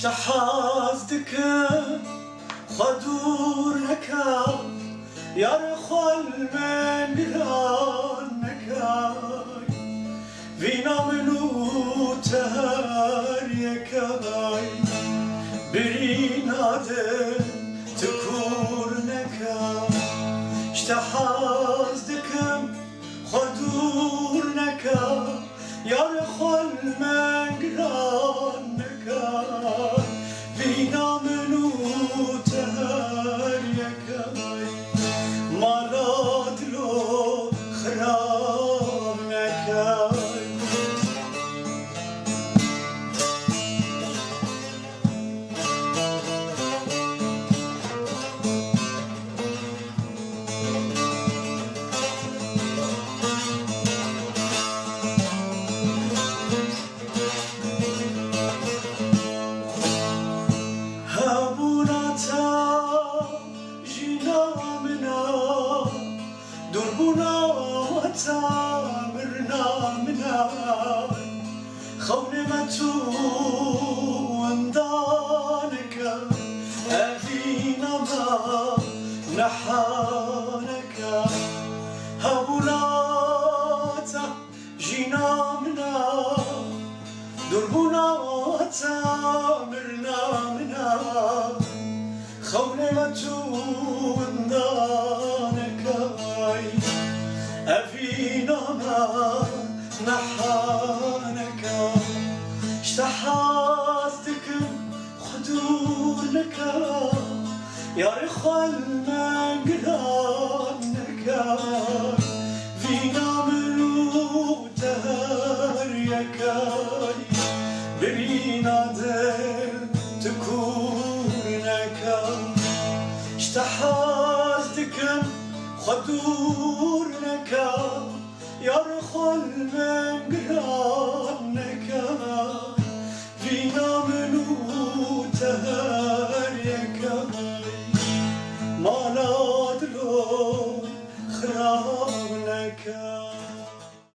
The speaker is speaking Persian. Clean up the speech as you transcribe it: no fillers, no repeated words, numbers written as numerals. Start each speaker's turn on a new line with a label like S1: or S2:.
S1: حازدكم خدور نكا يرخل من قران نكاي فينا منو تهر يكاي برينا دل تكور نكا حازدكم خدور نكا يرخل من قران نكاي فينا منو تهر يكاي مراد لو خراب نكاي تامرنا منا خونمتو وندانك أفينا ما نحانك هبولاتا جينا منا دربنا تامرنا منا خونمتو وندانك أفينا ما نحانك حازدكم خدورنك يا رخل من قرانك فينا منو تهر يكاي برينا دل تكونك حازدكم خدورنك يرخل من قرانك